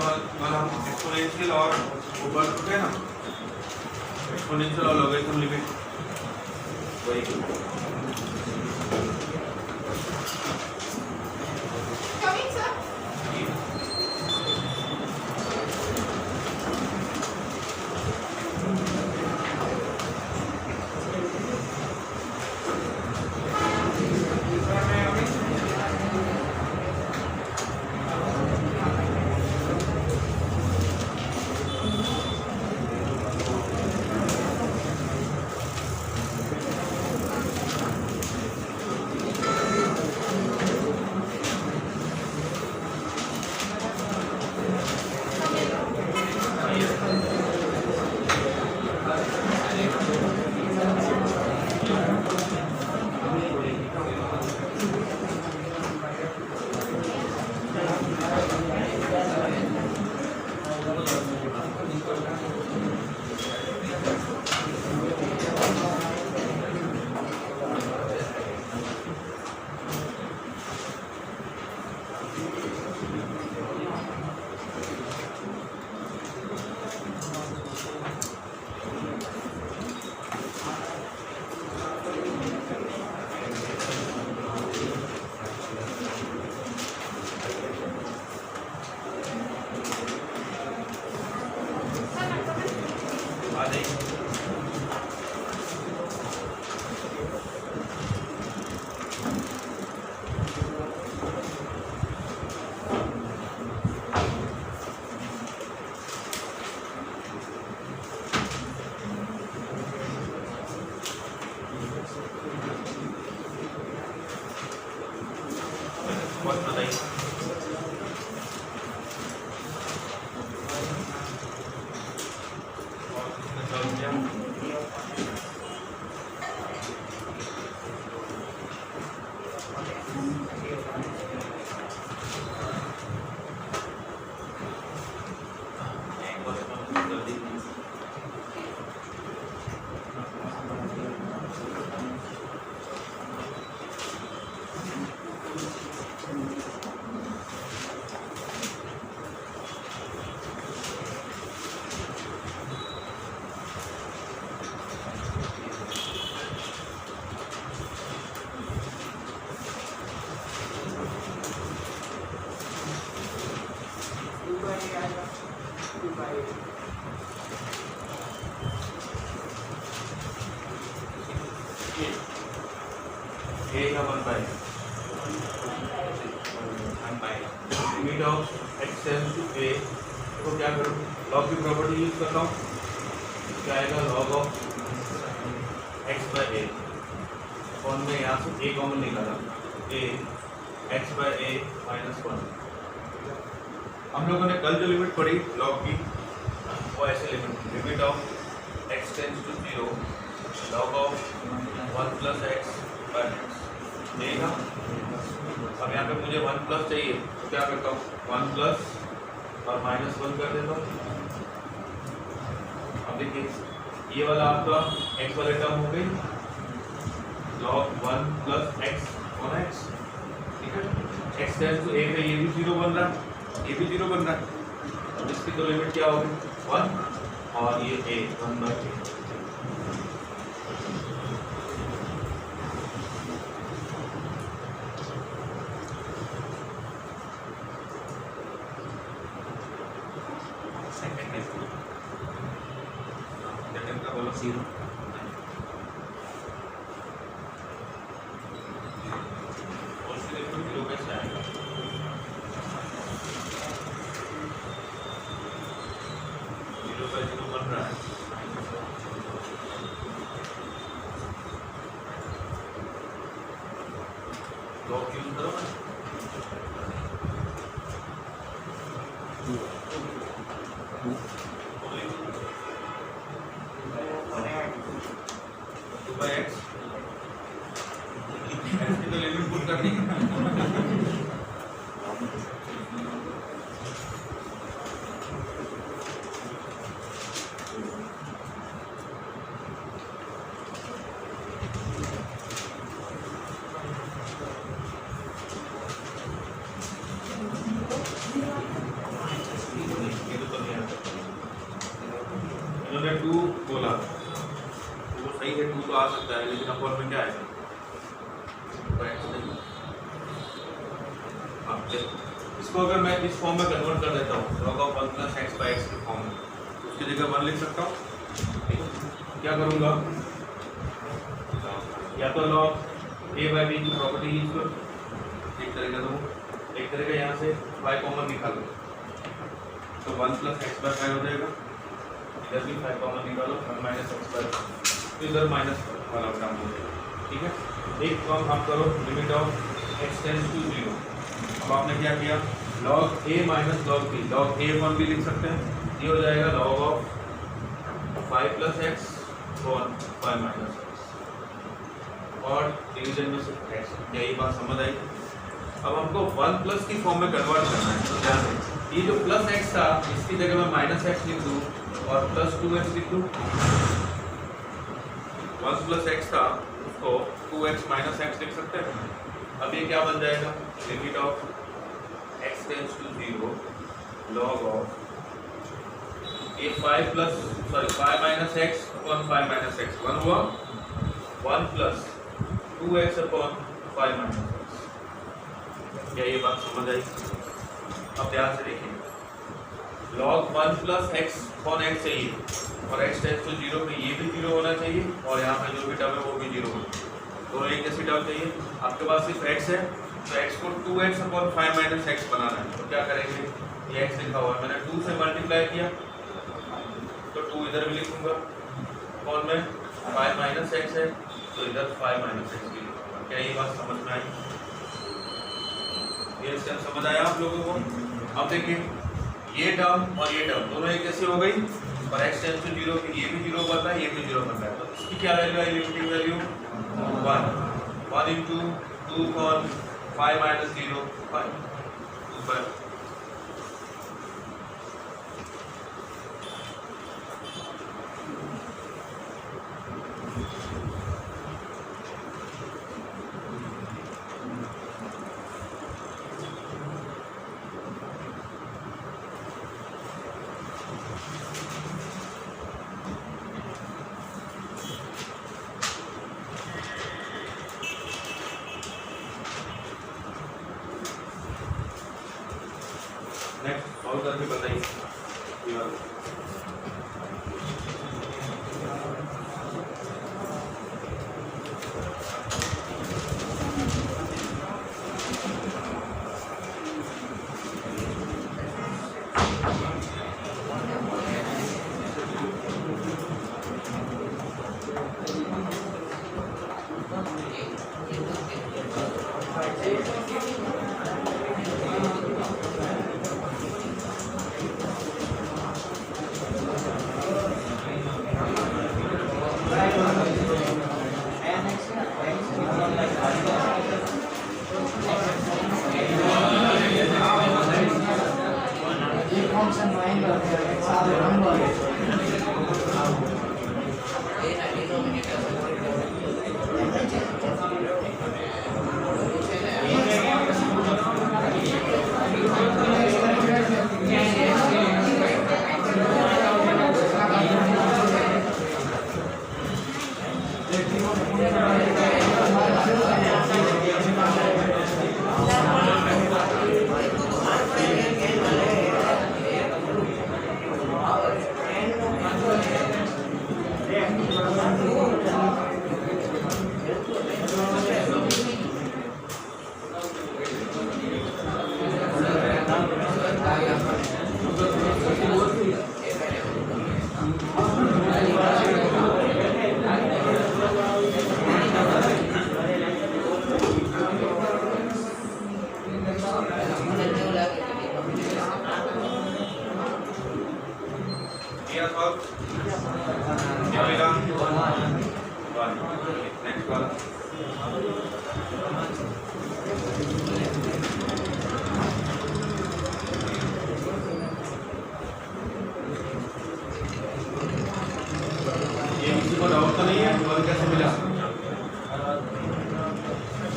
का मतलब एक्सपोनेंशियल और ऊपर ठीक है ना, एक्सपोनेंशियल और लॉगरिथम लिमिट वही A का 1 by limit of x tends to a को क्या करूँ, लॉग की प्रॉपर्टी यूज करता हूँ, क्या आएगा log of x by a कौन में यहाँ से a कॉमन निकाला a x by a -1। हम लोगों ने कल जो लिमिट पढ़ी log की वो ऐसे limit of x tends to 0 log of 1 plus x by x देगा। अब यहाँ पे मुझे 1 प्लस चाहिए तो क्या करता हूँ 1 प्लस और -1 कर देता हूँ। अब देखिए ये वाला आपका x वाले टर्म हो गई log 1 plus x on x, ठीक है। x टेंड्स टू a पे ये भी 0 बन रहा है, ये भी 0 बन रहा है। अब इसकी तो लिमिट क्या होगी 1 और ये a 1/a। जीरो और फिर जीरो कैसे आएगा, जीरो का जीरो बन रहा है, लॉग यूज करो ना, x की तो लिमिट पुट करनी है। आ सकता है, लेकिन अपॉन में क्या आएगा? हाँ, इसको अगर मैं इस फॉर्म में कन्वर्ट कर देता हूँ log of 1 plus x by x के फॉर्म में, उसकी जगह 1 लिख सकता हूँ। क्या करूँगा? या तो log a बाई बी की प्रॉपर्टी यूज करो, एक तरीका दूँ, एक तरीका यहाँ से y कॉमन निकालो तो 1 प्लस एक्स बाई 5 हो जाएगा, इधर भी 5 कॉमन निकालो 1 माइनस एक्स बाई, तो इधर माइनस वाला काम हो जाएगा। ठीक है, एक फॉर्म आप करो limit of x tends to 0। अब आपने क्या किया? log a minus log b, log a अपन भी लिख सकते हैं, ये हो जाएगा log of 5 plus x upon 5 minus x और डिवीजन में सिर्फ एक्स। क्या ये बात समझ आई? अब हमको 1 प्लस की फॉर्म में कन्वर्ट करना है, तो ध्यान दें ये जो प्लस एक्स था इसकी जगह मैं माइनस एक्स लिख दूँ और प्लस 2x लिख दूँ। 1 प्लस एक्स था उसको 2x माइनस एक्स लिख सकते हैं। अब ये क्या बन जाएगा? Limit of x tends to 0 log of ये 5 minus x upon 5 minus x 1 हुआ, 1 plus 2x upon 5 minus x. क्या ये बात समझ आई? अब ध्यान से देखिए, log 1 plus x upon x चाहिए और x टेंड्स टू 0 पे ये भी 0 होना चाहिए और यहाँ पे जो भी टर्म है वो भी 0 होना चाहिए। दोनों एक जैसी टर्म चाहिए। आपके पास सिर्फ x है तो x को 2x अपॉन 5 माइनस एक्स बनाना है, तो क्या करेंगे? ये x लिखा हुआ है, मैंने 2 से मल्टीप्लाई किया तो 2 इधर भी लिखूंगा, अपॉन में 5 माइनस एक्स है तो इधर 5 माइनस एक्स भी लिखूंगा। क्या ये बात समझ में आई? ये स्टेप समझ आया आप लोगों को? अब देखिए ये टर्म और ये टर्म दोनों एक जैसी हो गई और x टेंड्स टू 0 की ये भी 0 बन रहा है, ये भी 0 बन रहा है, तो इसकी क्या वैल्यू है? Limiting value 1 into 2 upon 5 minus 0 5 ऊपर। नेक्स्ट सॉल्व करके बताइए।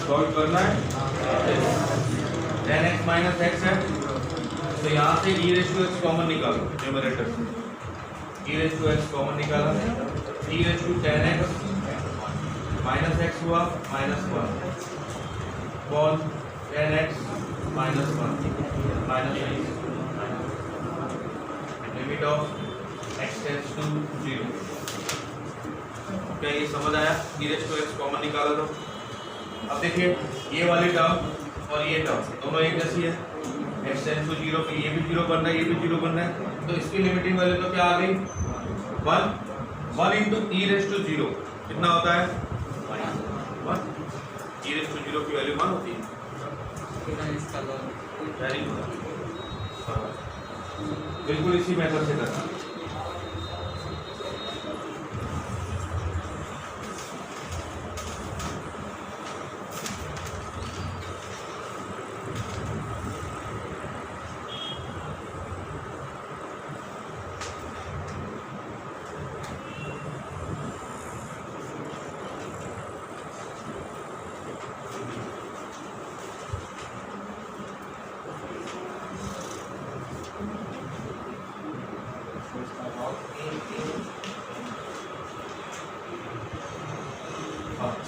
सॉल्व करना है 10x माइनस एक्स है तो यहाँ से e raise to x common निकालो न्यूमरेटर से, e raise to x common निकाला, e raise to 10x minus x हुआ -1 cos tan x -1 -x limit of x tends to 0। क्या ये समझ आया? e⁻x कॉमन निकाला तो अब देखिए ये वाली टर्म और ये टर्म दोनों एक जैसी है। x टेंड्स टू 0 पे ये भी 0 बन रहा है, ये भी 0 बन रहा है, तो इसकी लिमिटिंग वैल्यू तो क्या आ गई 1 इंटू e⁻0 कितना होता है 1। e⁻0 की वैल्यू 1 होती है। वेरी गुड, बिल्कुल इसी मेथड से करना।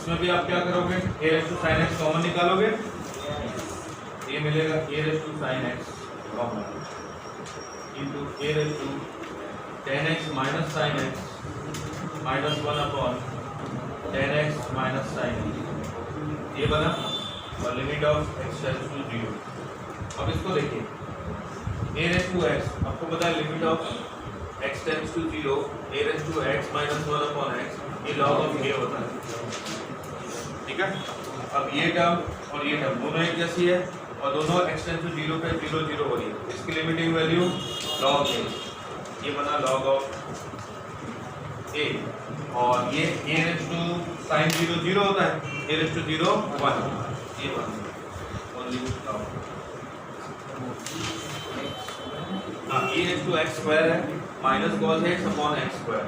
इसमें भी आप क्या करोगे a⁻sin x कॉमन निकालोगे, ये मिलेगा a⁻sin x common into a⁻tan x minus sin x -1 upon tan x minus sin x, ये बना और limit of x tends to 0। अब इसको देखिए a⁻x आपको पता है limit of x tends to 0 a⁻x -1 upon x, ये log ऑफ a होता है, ठीक है। अब ये टर्म और ये टर्म दोनों एक जैसी है और दोनों x टेंड्स टू 0 पे 0 0 हो रही है, इसकी लिमिटिंग वैल्यू log a, ये बना log ऑफ a और ये a⁻sin 0 0 होता है, a⁻0 1, ये बना ओनली a⁻x स्क्वायर है minus cos x upon x square.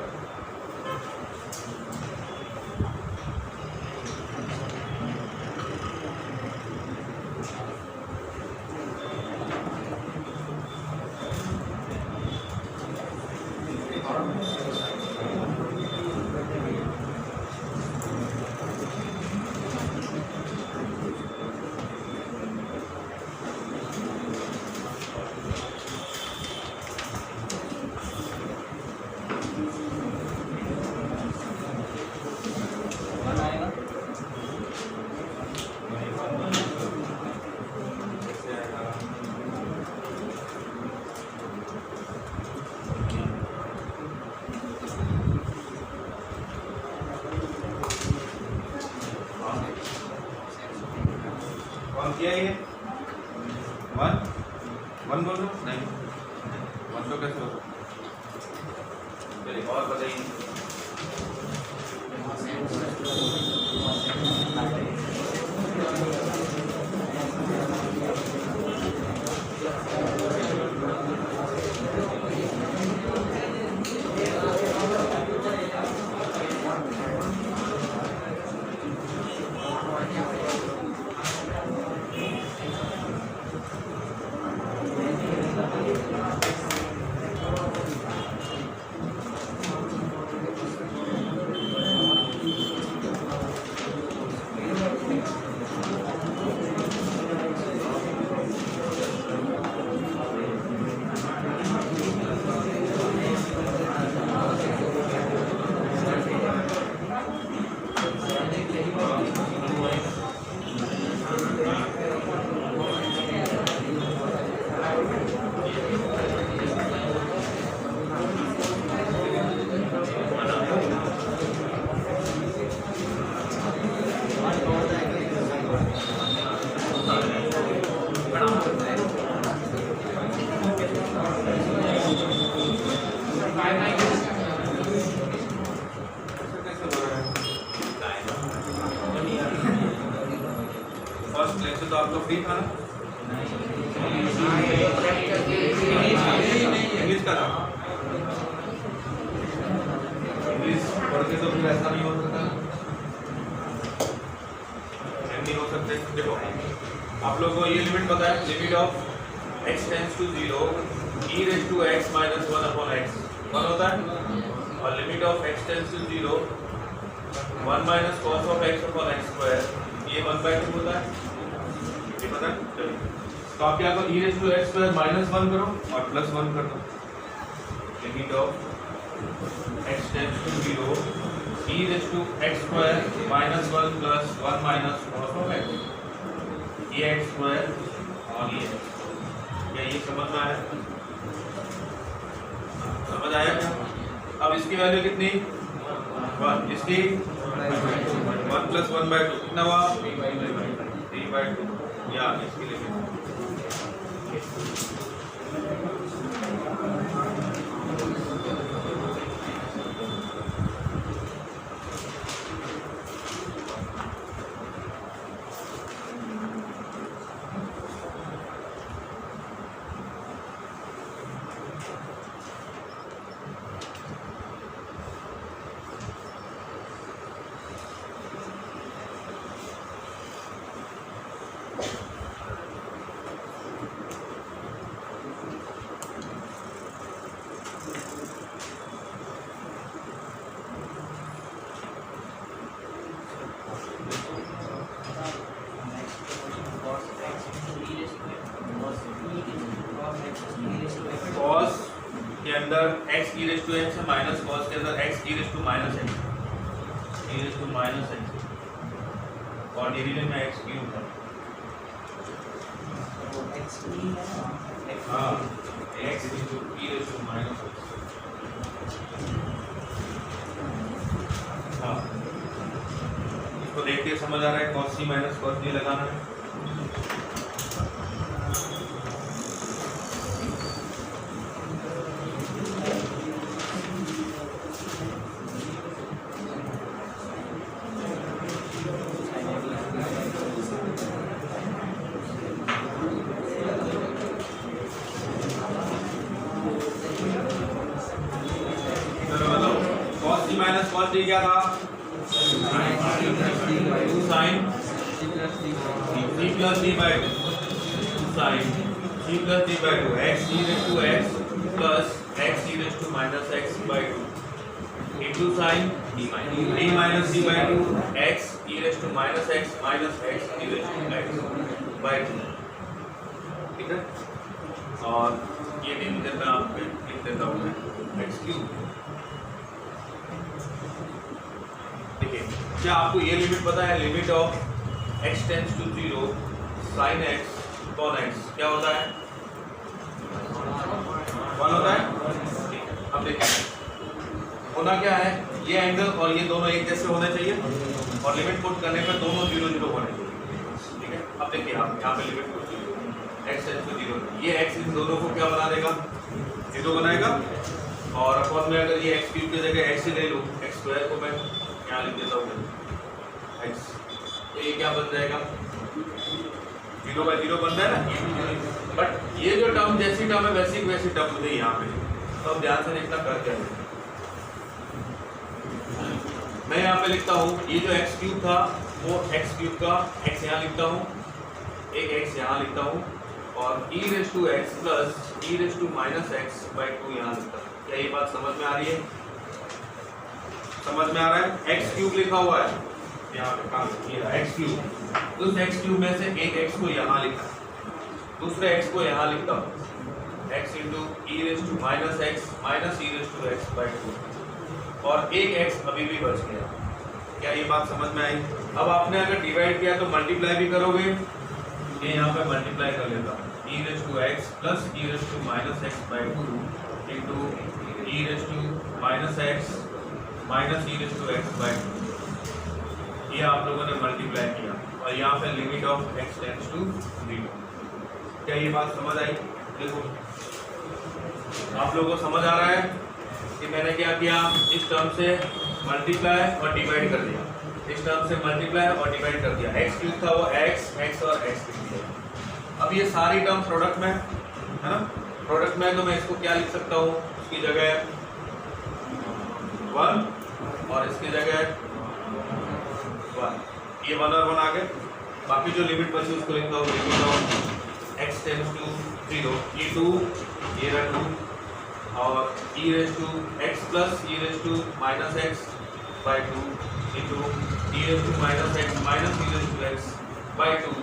क्या है ये 1 बोल दो, नहीं 1 तो कैसे होगा, चलिए और बताइए। फर्स्ट लेक्चर तो आपका फ्री था ना, इंग्लिश का था, इंग्लिश पढ़ के तो फिर ऐसा नहीं हो सकता, नहीं हो सकते। देखो आप लोगों को ये लिमिट पता है, limit of x tends to 0 e⁻x -1 upon x 1 होता है, और limit of x tends to 0 1 minus cos of x upon x square, ये 1/2 होता है, ये पता है। चलिए तो आप क्या करो, e raise to x square minus 1 करो और प्लस 1 कर दो, limit of x tends to 0 e raise to x square minus 1 plus 1 minus cos of x, ये एक्स स्क्वायर और ये क्या, ये समझ में आया? समझ आया क्या? अब इसकी वैल्यू कितनी, 1, इसकी 1 प्लस 1/2 कितना हुआ, 3/2, या इसकी लिमिट cos के अंदर x e raise to x है, माइनस cos के अंदर x e raise to minus x, e raise to minus x, और डिवीजन में x क्यूब है, हाँ x e raise to minus x, हाँ इसको देख के समझ आ रहा है, cos c minus cos d लगाना है। माइनस कॉस डी क्या था, sine C plus D by 2, sine C plus D by 2 x e raise to x plus x e raise to minus x by 2 into sine D minus D by 2 x e raise to minus x e raise to x by 2, ठीक है। और ये division में आपको लिख देता हूँ मैं एक्स क्यूब। क्या आपको ये लिमिट पता है, limit of x tends to 0 sin x cos x क्या होता है, 1 होता है। अब देखिए होना क्या है, ये एंगल और ये दोनों एक जैसे होने चाहिए और लिमिट पुट करने पर दोनों 0 0 होने चाहिए, ठीक है। अब देखिए आप यहाँ पे लिमिट पुट कीजिए, x टेंड्स टू 0, ये x इन दोनों को क्या बना देगा, 0 बनाएगा, और अपॉन में अगर ये x क्यूब की जगह x ही ले लूँ, x स्क्वायर को मैं यहाँ लिख देता हूँ x, तो ये क्या बन जाएगा, 0/0 बन रहा है ना। बट ये जो टर्म जैसी टर्म है वैसी वैसी टर्म मुझे यहाँ पे, तो अब ध्यान से देखना कर क्या है। मैं यहाँ पे लिखता हूँ ये जो x क्यूब था वो x क्यूब का x यहाँ लिखता हूँ, एक x यहाँ लिखता हूँ, और e raise to x plus e raise to minus x by 2 यहाँ लिखता हूँ। क्या ये बात समझ में आ रही है, समझ में आ रहा है। x क्यूब लिखा हुआ है यहाँ पे, काम ये x क्यूब, उस x क्यूब में से एक x को यहाँ लिखा, दूसरे x को यहाँ लिखता हूँ, x into e raise to minus x minus e raise to x by 2, और एक x अभी भी बच गया। क्या ये बात समझ में आई। अब आपने अगर डिवाइड किया तो मल्टीप्लाई भी करोगे, ये यहाँ पे मल्टीप्लाई कर लेता हूँ, e raise to x plus e raise to minus x by 2 into e raise to minus x minus e raise to x by 2, ये आप लोगों ने मल्टीप्लाई किया, और यहाँ पे limit of x tends to 0। क्या ये बात समझ आई। देखो आप लोगों को समझ आ रहा है कि मैंने क्या किया, इस टर्म से मल्टीप्लाई और डिवाइड कर दिया, इस टर्म से मल्टीप्लाई और डिवाइड कर दिया, x क्यूब था वो x और x लिख दिया। अब ये सारी टर्म प्रोडक्ट में है ना, प्रोडक्ट में, तो मैं इसको क्या लिख सकता हूँ, उसकी जगह 1 और इसकी जगह 1, ये 1 और 1 आ गए, बाकी जो लिमिट बची उसको लिखता हूँ limit of x tends to 0, ये 2 ये रहा 2, और e raise to x plus e raise to minus x by 2 into e raised to minus x minus e raised to x by 2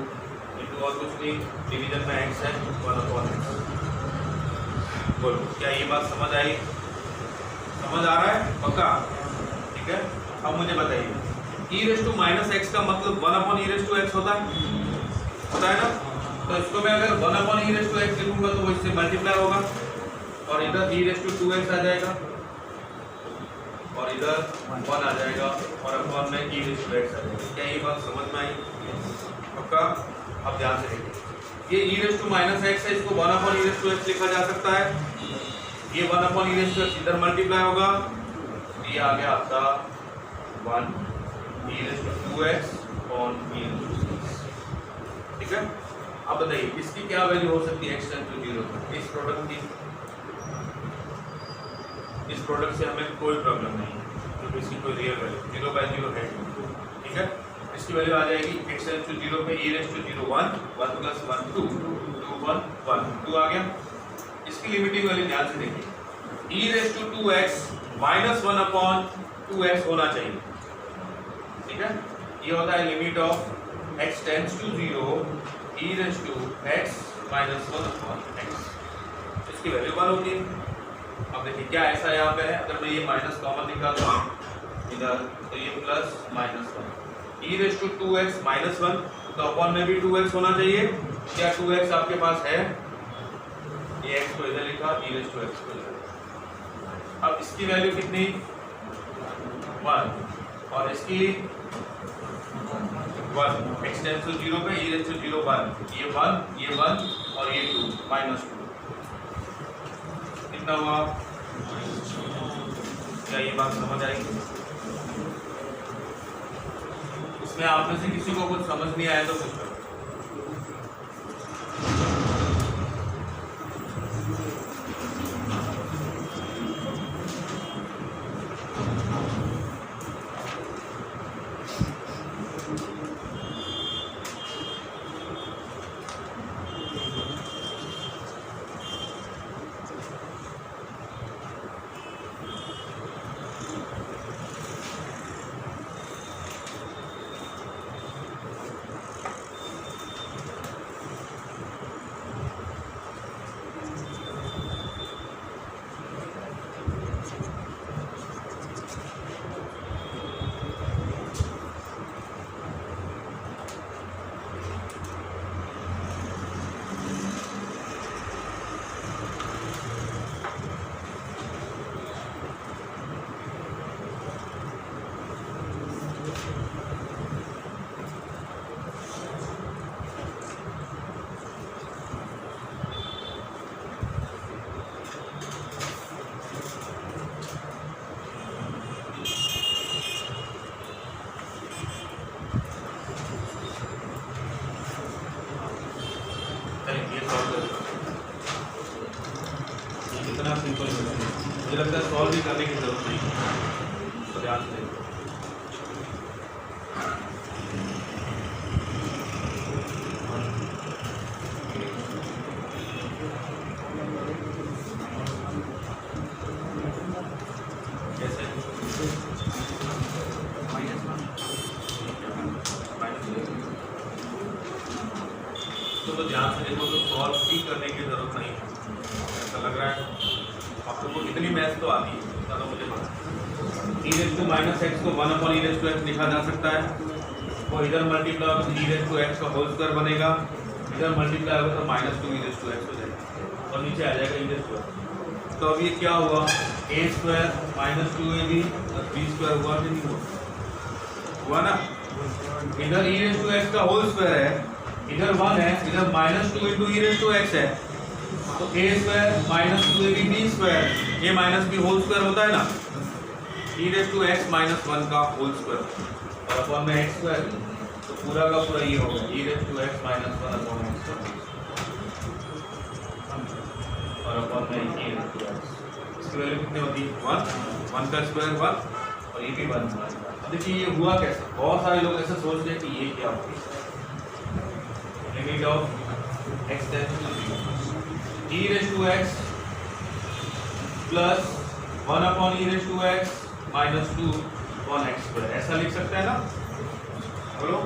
into और कुछ नहीं, डिवीजन में x है 1/x। बोलो क्या ये बात समझ आई? समझ आ रहा है पक्का? ठीक है। अब मुझे बताइए e raised to minus x का मतलब 1/e raised to x होता है ना? तो इसको मैं अगर 1/e raised to x लिखूंगा तो वो इससे मल्टीप्लाई होगा और इधर e raised to 2x आ जाएगा और इधर 1 आ जाएगा और अपॉन में e raised to x आ जाएगा। क्या ये बात समझ में आई पक्का? अब ध्यान से देखिए, ये e raised to minus x है, इसको 1/e raised to x लिखा जा सकता है। ये 1/e raised to x इधर मल्टीप्लाई होगा, ये आ गया आपका 1 e raised to 2x on e raised to 6। ठीक है। अब बताइए इसकी क्या वैल्यू हो सकती है x टेंड टू 0 पर? इस प्रोडक्ट की, इस प्रोडक्ट से हमें कोई प्रॉब्लम नहीं है क्योंकि इसकी कोई रियल वैल्यू 0/0 है। ठीक है। इसकी वैल्यू आ जाएगी x टेंड टू 0 पे e raised to 0 1 1 plus 1 2 2 1 1 2 आ गया। इसकी लिमिटिंग वैल्यू ध्यान से देखिए, e raised to 2x minus 1/2x होना चाहिए। ठीक है। ये होता है limit of x tends to 0 e raised to x minus 1/x। इसकी वैल्यू 1 होती है। अब देखिए क्या ऐसा यहाँ पे है, अगर मैं ये माइनस कॉमन निकालता हूँ इधर तो ये plus minus 1 e raised to 2x minus 1 तो अपॉन में भी 2x होना चाहिए। क्या 2x आपके पास है? ये x को इधर लिखा, e raised to x को इधर। अब इसकी वैल्यू कितनी? 1 और इसकी 1 x टेंड्स टू 0 पे e raised to 0 1 ये 1 और ये 2 -2 कितना हुआ? क्या ये बात समझ आई? इसमें आप में से किसी को कुछ समझ नहीं आया तो कुछ करो। इतना सिंपल मुझे लगता है सॉल्व भी करने की जरूरत नहीं है, तो ध्यान से कैसे तो ध्यान से देखो, तो सॉल्व भी करने की जरूरत नहीं है। ऐसा लग रहा है आप लोगों को कितनी मैथ्स तो आती है, चलो मुझे पता। e raised to minus x को 1/e raised to x लिखा जा सकता है, और इधर मल्टीप्लाई होगा तो e raised to x का होल स्क्वायर बनेगा, इधर मल्टीप्लाई होगा तो -2e raised to x हो जाएगा और नीचे आ जाएगा e raised to x। तो अब ये क्या हुआ, a स्क्वायर -2ab और b स्क्वायर हुआ कि नहीं हुआ ना। इधर e raised to x का होल स्क्वायर है, इधर 1 है, इधर -2 into e raised to x है, तो a square -2ab b square, a minus b whole square होता है ना, e raised to x -1 का होल स्क्वायर और अपॉन में x स्क्वायर, तो पूरा का पूरा ये हो गया e raised to x -1 upon x और अपॉन में e raised to x। इसकी वैल्यू कितनी होती है 1 का स्क्वायर 1 और ये भी 1। अब देखिए ये हुआ कैसे, बहुत सारे लोग ऐसे सोचते हैं कि ये क्या होगी, limit of x tends to 0 e raised to x plus 1/e raised to x -2 upon x square, ऐसा लिख सकते हैं ना, बोलो।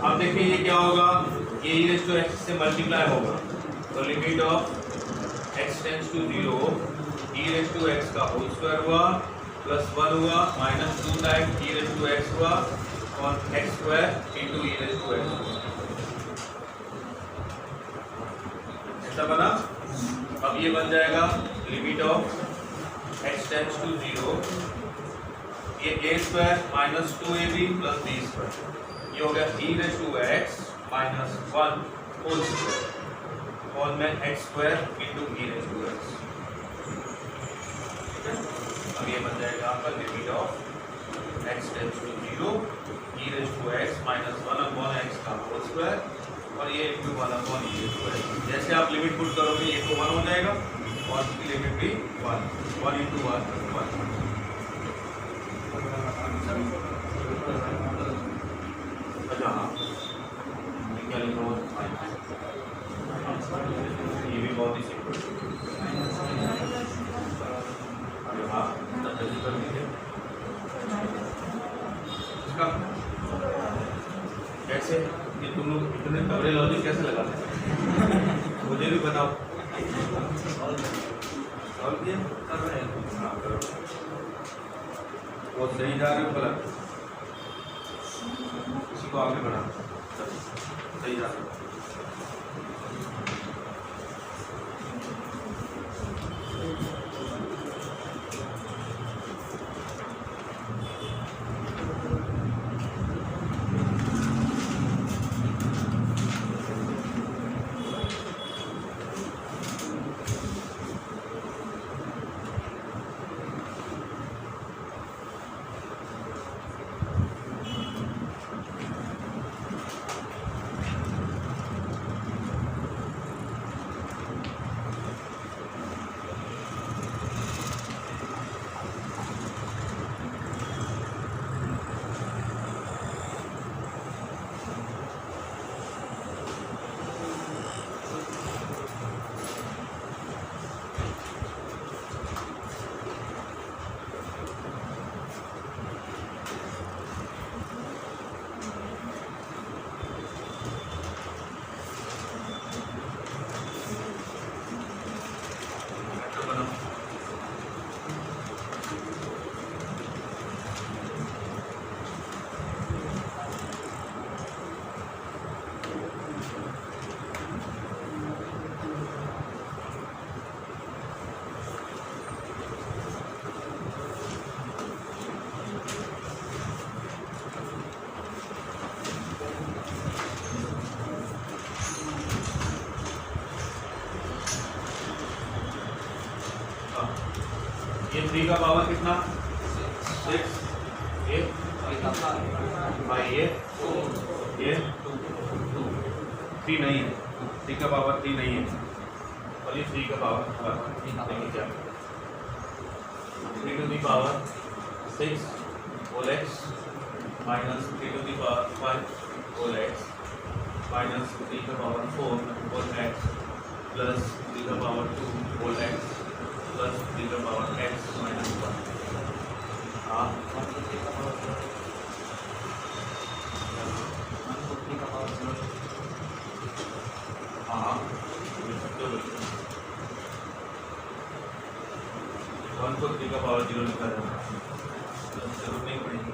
अब देखिए ये क्या होगा, ये e रेज़ टू एक्स से मल्टीप्लाई होगा, तो limit of x tends to 0 e raise to x का होल स्क्वायर हुआ प्लस 1 हुआ minus 2 times e raise to x हुआ और x square into e raise to x हुआ, ऐसा बना। अब ये बन जाएगा limit of x tends to 0, ये a square minus 2ab plus b square, ये हो गया e raise to x minus 1 whole square और में x square into e raise to x. अब ये बन जाएगा आपका limit of x tends to 0 e raise to x minus 1 upon x का होल स्क्वायर और ये into 1 upon e raise to x. जैसे आप लिमिट पुट करोगे ये तो 1 हो जाएगा और इसकी लिमिट भी 1 इंटू 1 अच्छा हाँ, क्या लिखा हुआ ये भी बहुत ही सिंपल। अरे हाँ, जल्दी कर दीजिए इसका कैसे, ये तुम लोग इतने तगड़े लॉजिक कैसे लगाते हैं, मुझे भी बताओ। सॉल्व किया कर रहे हैं, हाँ करो, वो सही जा रहे हो गलत, इसी को आगे बढ़ा, सही जा रहे हो। ये 3 का पावर कितना 6 ये भाई ये 3 नहीं है, 3 का पावर 3 नहीं है और ये 3 का पावर नहीं क्या 3 to the power 6 whole x minus 3 to the power 5 whole x minus 3 का पावर 4 होल एक्स प्लस 3 का पावर 2 होल एक्स प्लस 3 का पावर एक्स माइनस 1। हाँ हाँ 1 को 3 का पावर 0 लिखा जाता है, जरूरत नहीं पड़ेगी।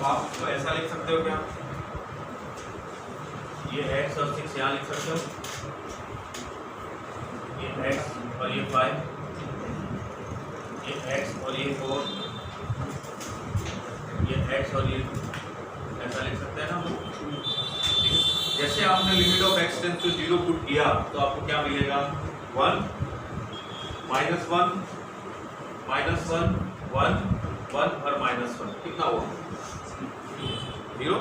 आप तो ऐसा लिख सकते हो क्या, ये x और 6 यहाँ लिख सकते हो, ये x और ये 5, ये x और ये 4, ये x और ये ऐसा लिख सकते हैं ना। ठीक है, जैसे आपने limit of x tends to 0 put किया तो आपको क्या मिलेगा 1 माइनस 1 माइनस 1 1 1 और माइनस 1 कितना हुआ 0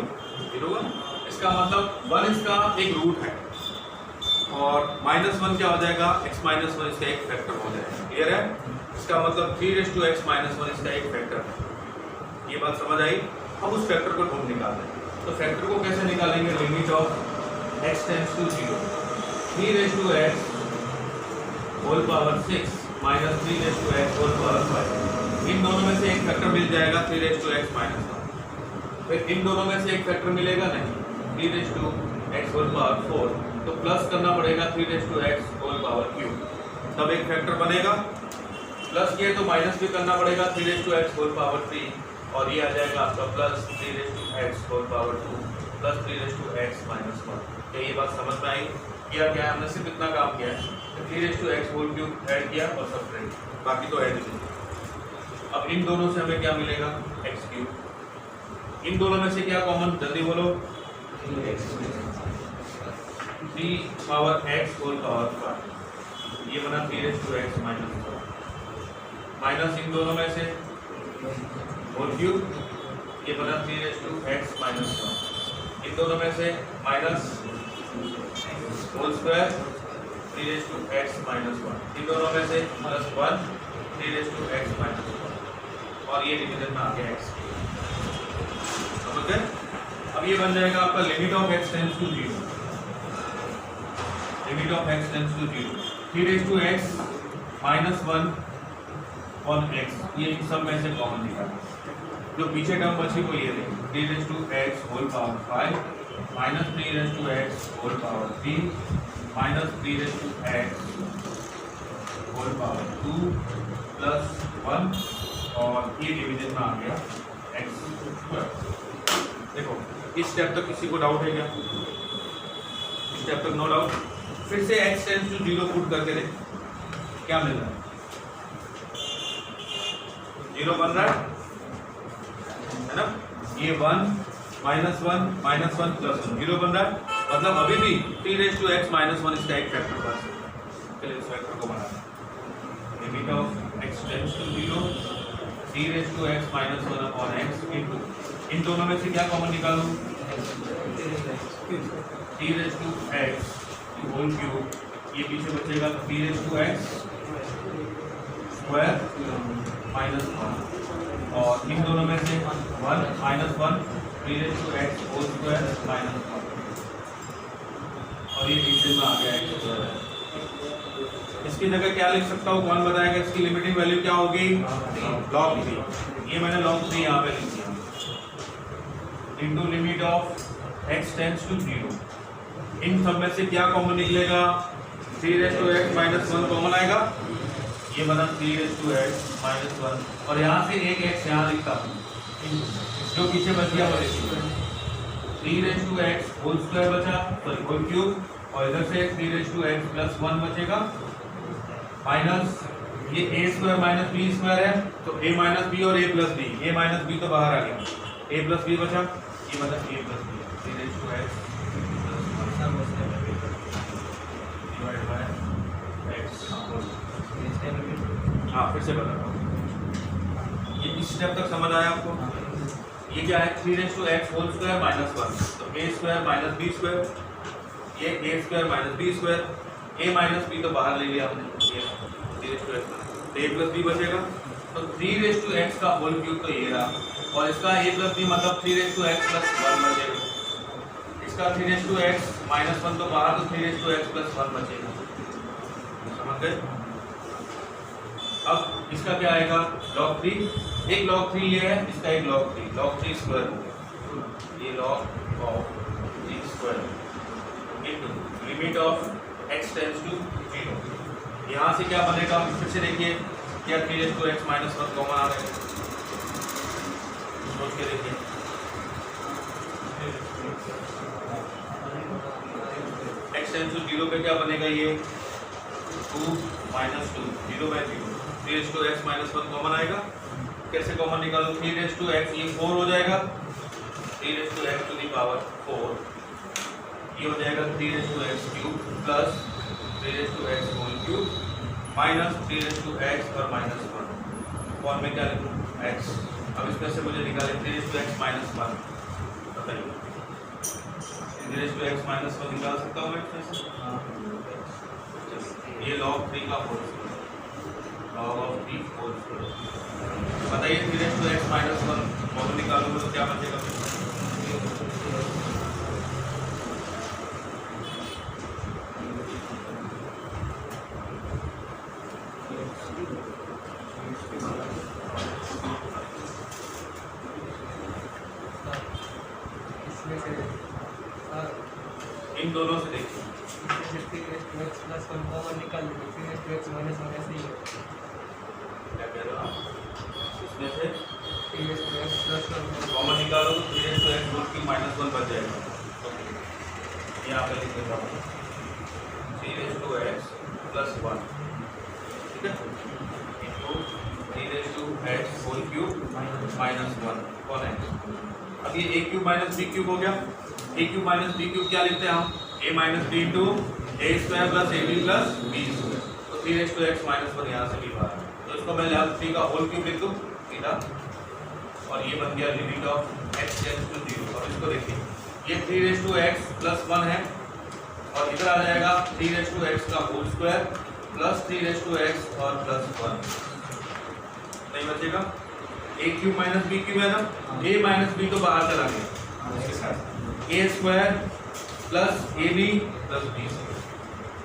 0 1। इसका मतलब 1 इसका एक रूट है और -1 क्या हो जाएगा, x माइनस 1 इसका एक फैक्टर हो जाएगा। क्लियर है? इसका मतलब 3x माइनस 1 इसका एक फैक्टर है। ये बात समझ आई? अब उस फैक्टर को ढूंढ निकालते हैं। तो फैक्टर को कैसे निकालेंगे? Limit of x tends to 0 3x whole power 6 minus 3x whole power 5। इन दोनों में से एक फैक्टर मिल जाएगा 3x माइनस 1। फिर इन दोनों में से एक फैक्टर मिलेगा नहीं 3x होल पावर 4, तो प्लस करना पड़ेगा 3x होल पावर क्यूब, तब एक फैक्टर बनेगा। प्लस किए तो माइनस भी करना पड़ेगा 3x होल पावर 3 और ये आ जाएगा आपका plus 3x whole power 2 plus 3x minus 1। क्या ये बात समझ में आई? किया क्या हमने सिर्फ इतना काम किया है, 3x होल क्यूब ऐड किया और सब्ट्रैक्ट, बाकी तो ऐड नहीं। अब इन दोनों से हमें क्या मिलेगा? x cube. इन दोनों में से क्या कॉमन, जल्दी बोलो? 3 पावर x होल पावर 5, ये बना 3x माइनस 1 माइनस इन दोनों में से होल क्यूब, ये बना 3x माइनस 1। इन दोनों में से minus whole square 3x minus 1। इन दोनों में से प्लस 1 3x माइनस 1 और ये डिवीजन में आ गया x। समझ गए? अब ये बन जाएगा आपका limit of x tends to 0, limit of x tends to 0 3x minus 1 on x, ये इन सब में से कॉमन निकालना। जो पीछे टर्म बची वो ये रही 3x whole power 5 minus 3x whole power 3 minus 3x whole power 2 plus 1 और ये डिवीजन में आ गया x स्क्वायर। देखो इस स्टेप तक किसी को डाउट है क्या? इस स्टेप तक नो डाउट। फिर से x टेंड्स टू 0 पुट करके देख क्या मिल रहा है। 0 बन रहा है ना? ये 1 माइनस 1 प्लस 1 0 बन रहा है, मतलब अभी भी 3x माइनस 1 इसका एक फैक्टर बन सकता है। चलिए इस फैक्टर को बनाते हैं। Limit of x tends to 0 3x minus 1 upon x into, इन दोनों में से क्या कॉमन निकालूं? 3x होल क्यूब, ये पीछे बचेगा 3x स्क्वायर माइनस 1 और इन दोनों में से 1 minus 1 3x whole square minus 1 और ये डिवीजन में आ गया x स्क्वायर। इसकी जगह क्या लिख सकता हूँ? कौन बताएगा? इसकी लिमिटिंग वैल्यू क्या होगी? log 3। ये मैंने log 3 यहाँ पे लिख दिया into limit of x tends to 0। इन सब में से क्या कॉमन निकलेगा? 3x माइनस 1 कॉमन आएगा, ये बना 3x माइनस 1 और यहाँ से एक x यहाँ लिखता हूँ, जो पीछे बच गया वो लिखिए 3x होल स्क्वायर बचा, सॉरी होल क्यूब, और इधर से 3x प्लस 1 बचेगा माइनस ये a square minus b square है तो a माइनस बी और a plus b, a minus b तो बाहर आ गया, a प्लस बी बचा, ये बचा a plus b 3x divide by x। हाँ फिर से बता रहा हूँ, ये इस स्टेप तक समझ आया आपको? ये क्या है? 3x होल स्क्वायर माइनस 1, तो a square minus b square, ये a square minus b square, a minus b तो बाहर ले लिया हमने, ये 3x तो a प्लस b बचेगा, तो 3x का होल क्यूब तो ये रहा और इसका a प्लस b मतलब 3x प्लस 1 बचेगा, इसका 3x माइनस 1 तो बाहर, तो 3x प्लस 1 बचेगा। समझ गए? अब इसका क्या आएगा? log 3, एक log 3 ये है, इसका एक log 3 स्क्वायर हो गया, ये log of 3 square into limit of x tends to 0। यहाँ से क्या बनेगा? फिर से देखिए क्या 3x माइनस 1 कॉमन आ रहा है, सोच के देखिए। x टेंड्स टू 0 पे क्या बनेगा? ये 2 minus 2 0 by 0, 3x minus 1 common आएगा। कैसे कॉमन निकालो? 3x ये 4 हो जाएगा, 3x टू दी पावर 4, ये हो जाएगा 3x cube plus 3x whole cube minus 3x और माइनस 1, फॉर्म में क्या लिखूँ? x। अब इसमें से मुझे निकाले 3x माइनस 1, बताइए 3 रेज़ टू x माइनस 1 निकाल सकता हूँ मैं इसमें से? ये log 3 का whole square, log of 3 whole square. बताइए 3 raise to x minus 1 common निकालूंगा तो क्या बचेगा? इन दोनों से देखिए क्या कह रहे हो आप? इसमें से कॉमन निकालो तो 3 raise to x whole cube minus 1 बच जाएगा। यहाँ पे लिख देता हूँ 3 रेज़ टू x प्लस 1, ठीक है, into 3 raise to x whole cube minus 1 कौन है? अब ये a cube minus b cube हो गया। a cube minus b cube क्या लिखते हैं हम? a minus b into a square plus ab plus b square. तो 3 रेज़ टू x माइनस 1 यहाँ से भी बाहर, तो इसको मैं log 3 का होल क्यूब लिख दूँ थीटा, और ये बन गया limit of x tends to 0। और इसको देखिए ये 3 रेज़ टू x प्लस 1 है, और इधर आ जाएगा 3 रेज़ टू x का whole square plus 3 raise to x और प्लस 1, नहीं बचेगा। a क्यूब माइनस b क्यूब है ना, a माइनस b तो बाहर चला गया, उसके साथ a square plus ab plus b,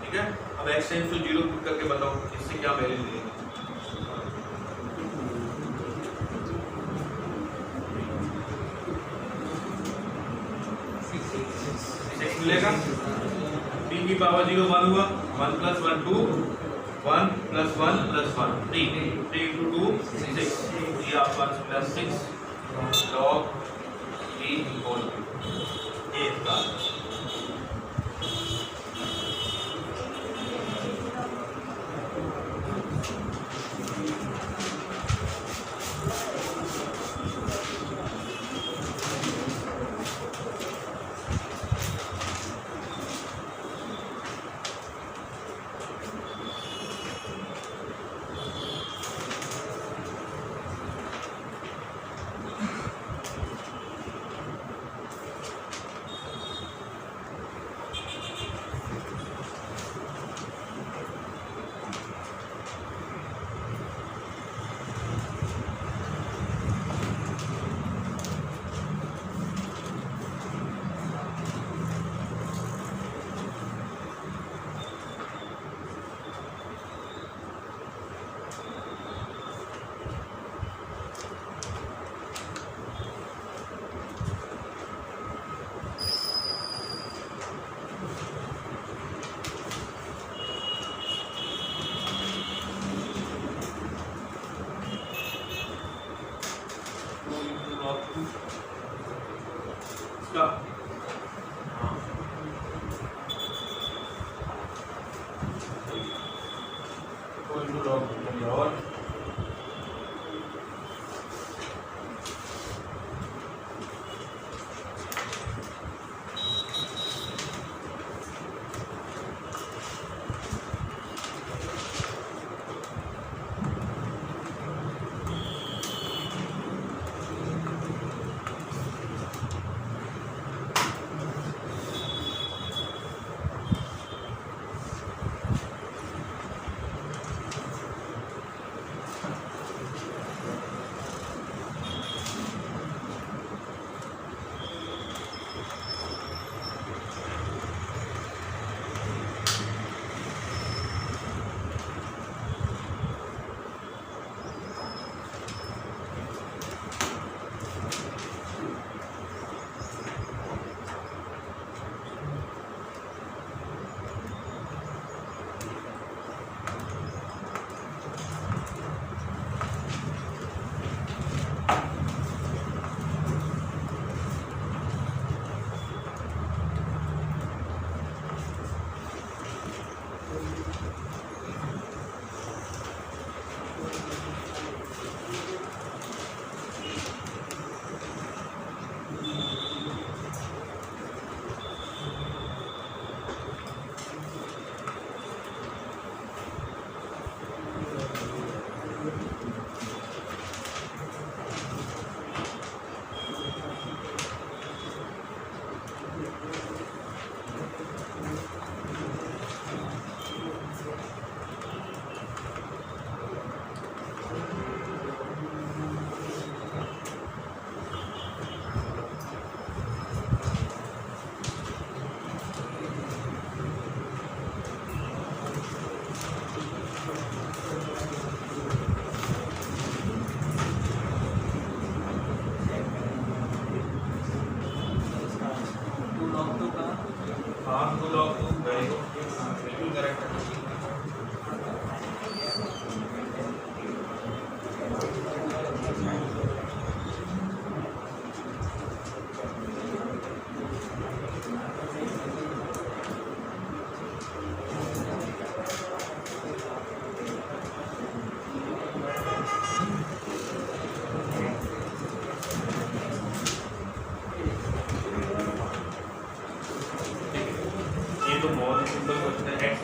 ठीक है। अब x टेंड्स टू 0 पुट करके बताओ इससे क्या वैल्यू मिलेगी? 6 मिलेगा। b की पावर 0 1 हुआ, 1 प्लस 1 2, 1 प्लस 1 प्लस 1 3, 3 इंटू 2 6, ये आपका answer plus 6 log 3 whole cube, ये इसका आंसर।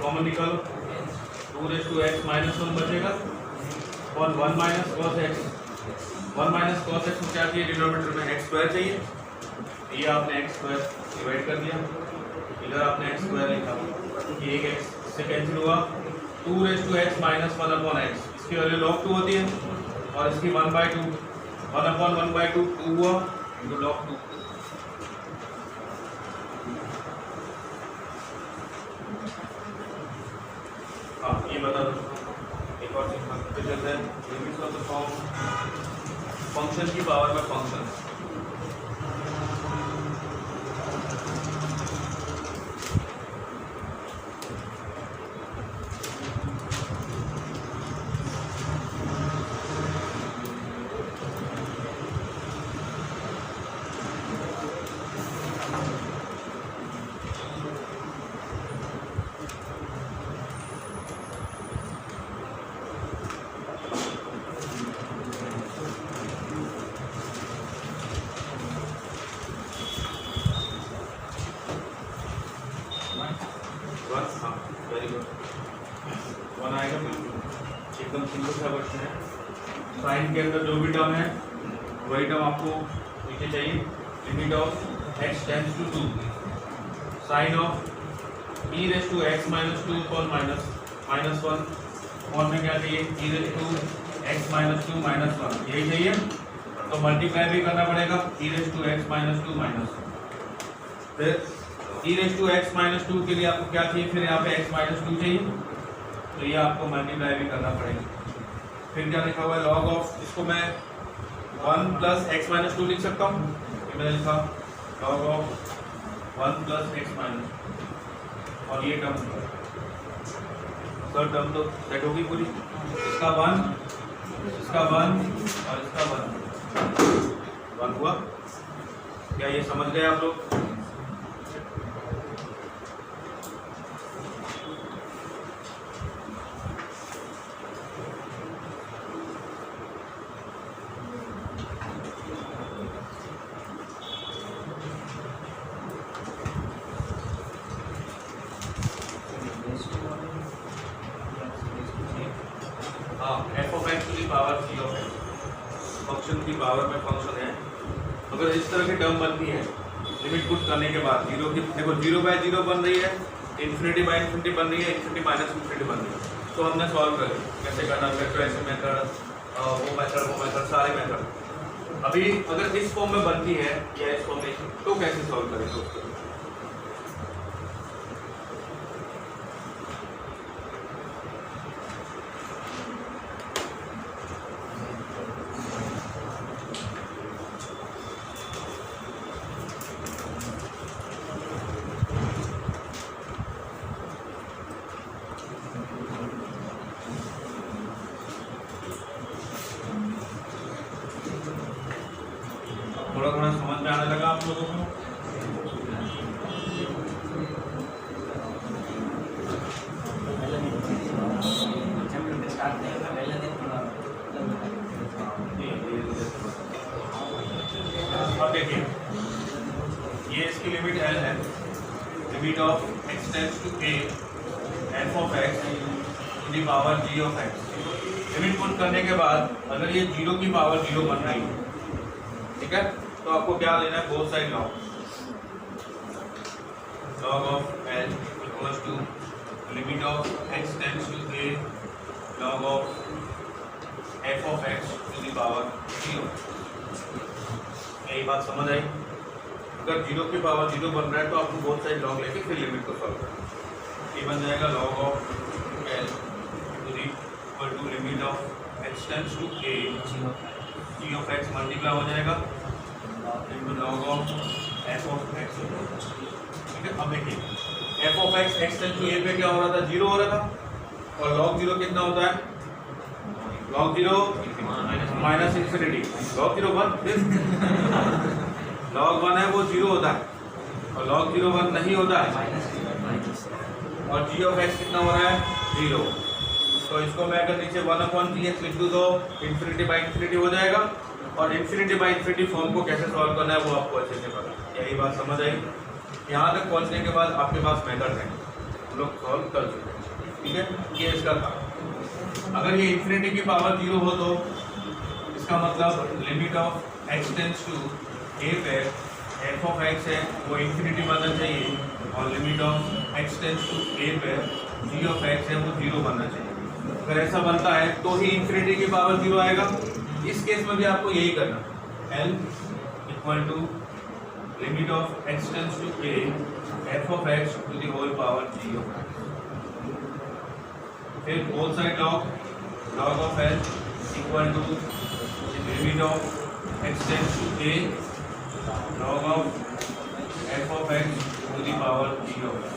कॉमन निकालो, 2 माइनस 1 बचेगा और 1 minus cos x. 1 minus cos x में क्या चाहिए, डिनोमिनेटर में एक्स स्क्वायर चाहिए। ये आपने एक्स स्क्वायर डिवाइड कर दिया, इधर आपने एक्स स्क्वायर लिखा, ये एक एक्स से कैंसिल हुआ। 2 माइनस 1 अपॉन एक्स, इसकी वैल्यू log 2 होती है और इसकी 1/2, 1 अपॉन 1/2 2 हुआ इंटू log 2। हाँ ये बता दो, एक और चीज चलते हैं, limits of the form function की पावर में फंक्शन। हाँ वेरी गुड, 1 आएगा बिल्कुल, एकदम सिंपल सा क्वेश्चन है। साइन के अंदर जो भी टर्म है वही टर्म आपको नीचे चाहिए। Limit of x tends to 2, sine of e raise to x minus 2 upon minus 1, और में क्या चाहिए, e raise to x minus 2 minus 1, यही चाहिए। तो मल्टीप्लाई भी करना पड़ेगा, e raise to x minus 2 minus 1। फिर e raise to x minus 2 के लिए आपको क्या चाहिए, फिर यहाँ पे x माइनस 2 चाहिए, तो ये आपको मल्टीप्लाई भी करना पड़ेगा। फिर क्या लिखा हुआ है, log ऑफ, इसको मैं 1 प्लस x माइनस 2 लिख सकता हूँ, ये मैंने लिखा log of 1 plus x minus, और ये टर्म सर टर्म तो सेट होगी पूरी, इसका 1, इसका 1 और इसका 1 हुआ। क्या ये समझ गए आप लोग? हाँ, एफ ऑफ एक्स की power g of x, function की पावर में फंक्शन है। अगर इस तरह की टर्म बनती है लिमिट पुट करने के बाद, जीरो की देखो 0/0 बन रही है, ∞/∞ बन रही है, ∞−∞ बन रही है, तो हमने सॉल्व कर कैसे करना, फैक्टराइजेशन मेथड, वो मेथड सारे मेथड। अभी अगर इस फॉर्म में बनती है या इस फॉर्म में, तो कैसे सॉल्व करेंगे उसको? थोड़ा थोड़ा समझ में आने लगा आप लोगों को? अब देखिए, ये इसकी लिमिट L है, limit of x tends to a f of x to the power g of x। Limit put करने के बाद अगर ये 0 की पावर 0 बन रही है, ठीक है, तो आपको क्या लेना है, both side log of L equals to limit of x tends to a log of f of x to the power 0। यही बात समझ आई? अगर 0 की पावर 0 बन रहा है तो आपको बोथ साइड लॉग लेके फिर लिमिट को सॉल्व करना। ये बन जाएगा log of L equal to limit of x tends to a g of x multiply हो जाएगा into log of f of x। ठीक है, अब देखिए f of x x tends to a पे क्या हो रहा था, 0 हो रहा था, और log 0 कितना होता है, log 0 minus infinity, log 0 1, log 1 है वो 0 होता है, और log 0 1 नहीं होता है, और g ऑफ x कितना हो रहा है 0। तो इसको मैं अगर नीचे 1/gx लिख दूँ तो ∞/∞ हो जाएगा, और ∞/∞ फॉर्म को कैसे सॉल्व करना है वो आपको अच्छे से पता है। यही बात समझ आई? यहाँ तक पहुँचने के बाद आपके पास मेथड है, हम लोग सॉल्व कर चुके हैं। ठीक है, ये इसका काम। अगर ये इंफिनिटी की पावर 0 हो तो इसका मतलब limit of x tends to a पे f ऑफ x है वो इंफिनिटी बनना चाहिए, और limit of x tends to a पे g ऑफ x है वो 0 बनना चाहिए। अगर ऐसा बनता है तो ही इंफिनिटी की पावर 0 आएगा। इस केस में भी आपको यही करना, L equal to limit of x tends to a f of x to the whole power g of x। फिर both side log of L equal to limit of x tends to a log of f of x to the power g of x।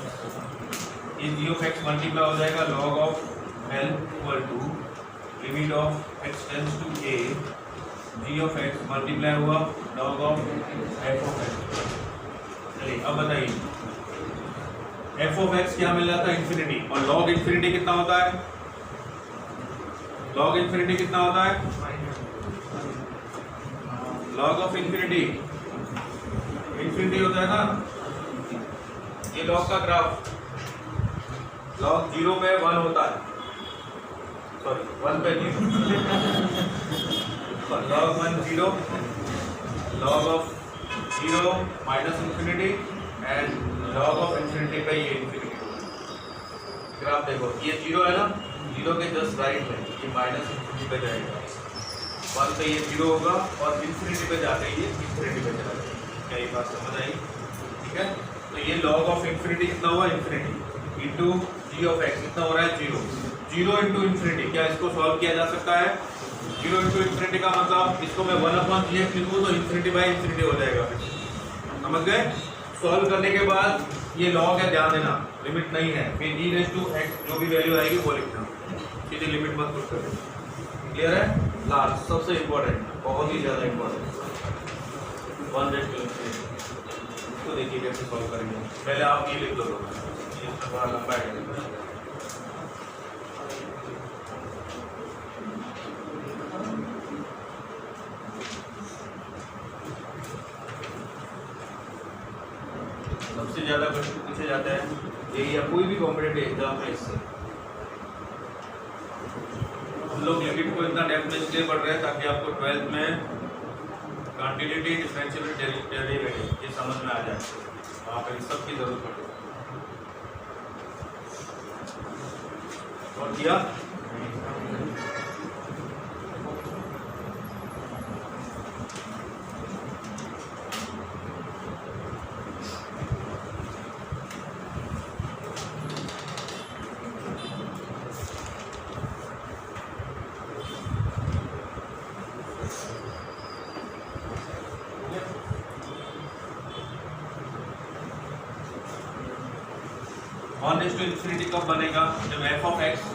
ये g of x multiply हो जाएगा log of L equal to limit of x tends to a g of x multiply हुआ log of f of x। चलिए अब बताइए f of x क्या मिल रहा था, इंफिनिटी, और log इंफिनिटी कितना होता है, log इंफिनिटी कितना होता है, log ऑफ इंफिनिटी इंफिनिटी होता है ना। ये log का ग्राफ log 0 पे 1 होता है, सॉरी 1 पे 0 log 1 0, log of 0 minus infinity and log of infinity पे ये इंफिनिटी। ग्राफ देखो, ये 0 है ना, 0 के जस्ट राइट में ये माइनस इंफिनिटी पे जाएगा, 1 पे ये 0 होगा और इंफिनिटी पे जाके ये इंफिनिटी पे चला जाएगा। क्या ये बात समझ आई? ठीक है, तो ये log ऑफ इंफिनिटी कितना हुआ, infinity into g of x कितना हो रहा है, 0, 0 इंटू इंफिनिटी। क्या इसको सॉल्व किया जा सकता है? 0 इंटू इंफिनिटी का मतलब इसको मैं 1/gx लिखूँ तो इंफिनिटी बाई इंफिनिटी हो जाएगा। समझ गए? सॉल्व करने के बाद ये log है, ध्यान देना लिमिट नहीं है, फिर e रेज़ टू x जो भी वैल्यू आएगी वो लिखना, सीधे लिमिट मत पुट करें। क्लियर है? लास्ट सबसे इम्पोर्टेंट, बहुत ही ज़्यादा इम्पोर्टेंट, 1 रेज़ टू इंफिनिटी। तो देखिए कैसे सॉल्व करेंगे। पहले आप ये लिख लो, ये थोड़ा लंबा है। सबसे ज़्यादा क्वेश्चन पूछे जाते हैं यही, या कोई भी कॉम्पिटिटिव एग्जाम में इससे। हम लोग लिमिट को इतना डेप्थ में इसलिए पढ़ रहे हैं ताकि आपको 12th में कंटिन्यूटी, डिफरेंशियल, डेरिवेटिव ये समझ में आ जाए, वहाँ पर सब की जरूरत पड़ेगी। और किया वन रेज़ टू इंफिनिटी कब बनेगा, जब f ऑफ x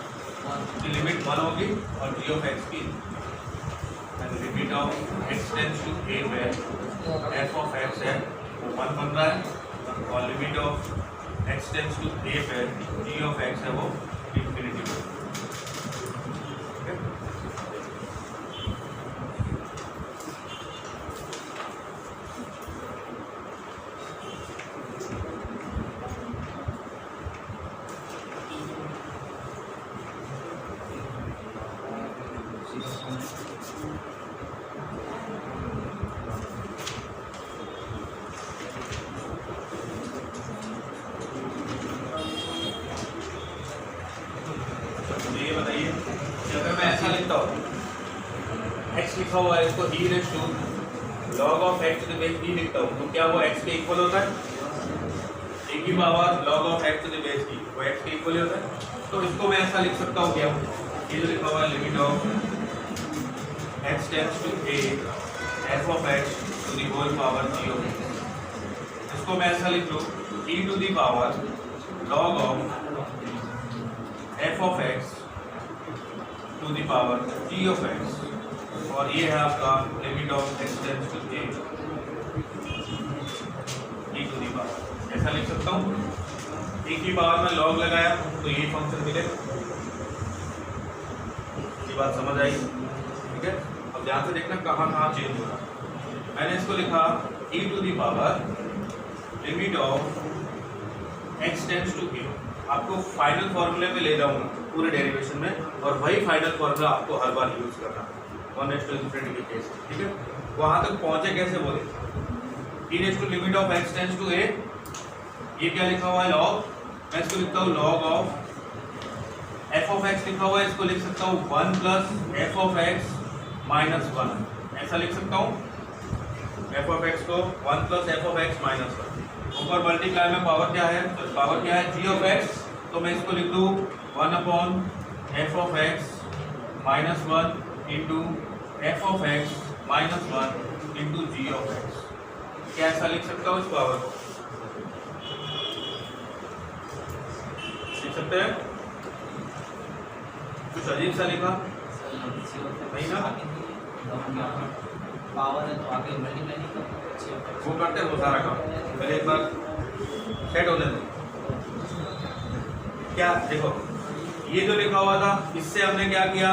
की लिमिट 1 होगी और g ऑफ x की limit of x tends to a पे f ऑफ x है वो 1 बन रहा है, और limit of x tends to a पे g ऑफ x है वो इंफिनिटी है। ये बताइए कि अगर मैं ऐसा लिखता हूँ, x लिखा हुआ है, इसको e raise to log of x to the base e लिखता हूँ, तो क्या वो x के इक्वल होता है? e की power log of x to the base e वो x के इक्वल होता है। तो इसको मैं ऐसा लिख सकता हूँ, क्या ये जो लिखा हुआ है limit of x tends to a f of x to the whole power g of x, इसको मैं ऐसा लिख लूँ e to the power log of f of x to the power g of x, और ये है आपका limit of x tends to a e to the power. ऐसा लिख सकता हूँ, e की पावर में log लगाया तो ये फंक्शन मिलेगा। ये बात समझ आई? ठीक है, अब ध्यान से देखना कहाँ कहाँ चेंज हो रहा है। मैंने इसको लिखा e to the power limit of x tends to a, आपको फाइनल फॉर्मूले में ले जाऊंगा पूरे डेरिवेशन में, और वही फाइनल फॉर्मूला आपको हर बार यूज करना 1:∞ के केस, ठीक है। वहां तक पहुंचे कैसे बोले, e limit of x tends to a, ये क्या लिखा हुआ है लॉग, मैं इसको लिखता हूँ log of f of x लिखा हुआ है, इसको लिख सकता हूँ 1 plus f of x minus 1, ऐसा लिख सकता हूँ f ऑफ x को 1 plus f of x minus 1। ऊपर मल्टीप्लाई में पावर क्या है, तो पावर क्या है g ऑफ x, तो मैं इसको लिख दूँ 1 upon f of x minus 1 into f of x minus 1 into g of x। क्या ऐसा लिख सकता हूँ इस पावर को, लिख सकते हैं? कुछ अजीब सा लिखा नहीं ना, पावर है तो आगे मल्टीप्लाई नहीं करते, वो करते हैं वो सारा काम, पहले एक बार सेट होने दो। क्या देखो, ये जो लिखा हुआ था इससे हमने क्या किया,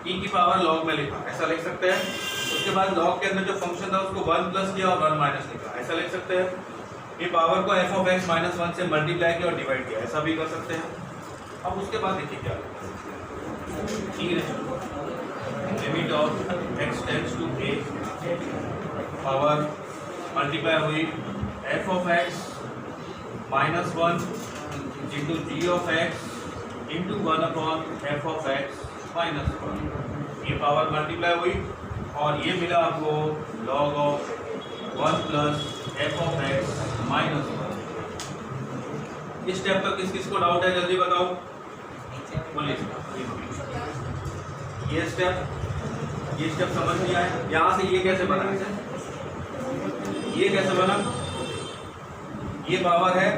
e की पावर लॉग में लिखा, ऐसा लिख सकते हैं। उसके बाद लॉग के अंदर जो फंक्शन था उसको 1 प्लस किया और 1 माइनस लिखा, ऐसा लिख सकते हैं। ये पावर को f ऑफ x माइनस 1 से मल्टीप्लाई किया और डिवाइड किया, ऐसा भी कर सकते हैं। अब उसके बाद देखिए क्या limit of x tends to a, power multiply हुई f of x minus 1 into g of x into 1 upon f of x minus 1, ये पावर मल्टीप्लाई हुई और ये मिला आपको log of 1 plus f of x minus 1। इस step तक किस किस को डाउट है जल्दी बताओ, बोलिए। ये स्टेप समझ नहीं आया, यहाँ से ये कैसे बना, ये कैसे बना, ये पावर है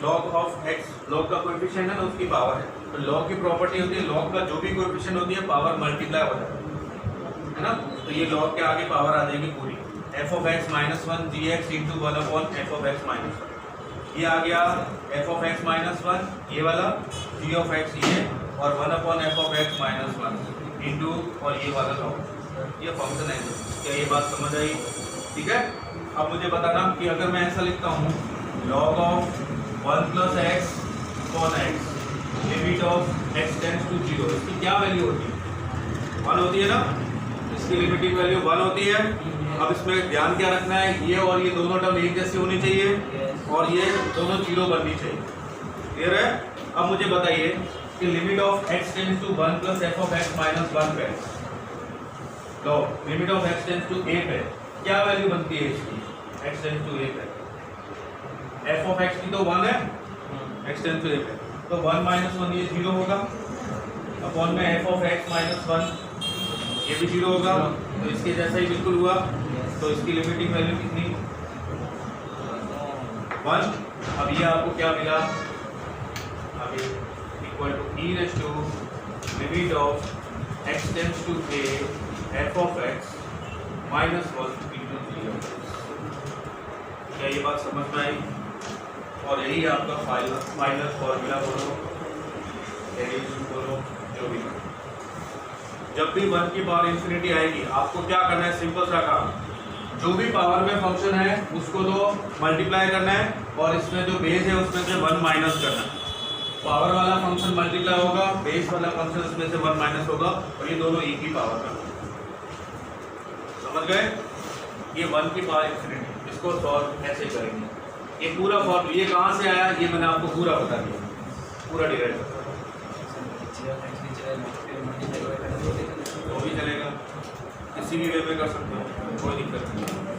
log ऑफ x, log का कोएफिशिएंट है ना उसकी पावर है, तो log की प्रॉपर्टी होती है log का जो भी कोएफिशिएंट होती है पावर मल्टीप्लाई हो जाता है ना, तो ये log के आगे पावर आ जाएगी पूरी, f of x minus 1 gx into 1 upon f of x minus 1, ये आ गया f ऑफ x माइनस 1, ये वाला g ऑफ x ये, और 1 upon f of x minus 1 into और ये वाला log, ये फंक्शन है। क्या ये बात समझ आई, ठीक है। अब मुझे बताना कि अगर मैं ऐसा लिखता हूँ log of 1 plus x upon x limit of x tends to 0, इसकी क्या वैल्यू होती है, 1 होती है ना, इसकी लिमिटिंग वैल्यू 1 होती है। अब इसमें ध्यान क्या रखना है, ये और ये दोनों टर्म एक जैसी होनी चाहिए और ये दोनों 0 बननी चाहिए, क्लियर है। अब मुझे बताइए कि limit of x tends to 1 plus f of x minus 1 पे, लो limit of x tends to a पे क्या वैल्यू बनती है इसकी, x टेंड्स टू a पे f ऑफ x की तो 1 है, x टेंड्स टू a पे तो 1 माइनस 1 ये 0 होगा, अपॉन में f ऑफ x माइनस 1 ये भी 0 होगा, तो इसके जैसा ही बिल्कुल हुआ, तो इसकी लिमिटिंग वैल्यू कितनी 1। अब ये आपको क्या मिला, अभी equal to e raise to limit of x tends to a f of x minus 1 into 0। क्या ये बात समझ में आई, और यही आपका फाइनल फॉर्मूला बोलो, डेरिवेशन बोलो, जो भी। जब भी 1 की पावर इंफिनिटी आएगी आपको क्या करना है, सिंपल सा काम, जो भी पावर में फंक्शन है उसको तो मल्टीप्लाई करना है और इसमें जो बेस है उसमें से 1 माइनस करना है। पावर वाला फंक्शन मल्टीप्लाई होगा, बेस वाला फंक्शन उसमें से 1 माइनस होगा, और ये दोनों एक ही पावर में, समझ गए। ये 1 की पावर इंफिनिटी, इसको सॉल्व ऐसे करेंगे। ये पूरा फॉर्म ये कहाँ से आया, ये मैंने आपको पूरा बता दिया, पूरा डिवाइड कर वो भी चलेगा, किसी भी वे में कर सकते हो, कोई दिक्कत नहीं।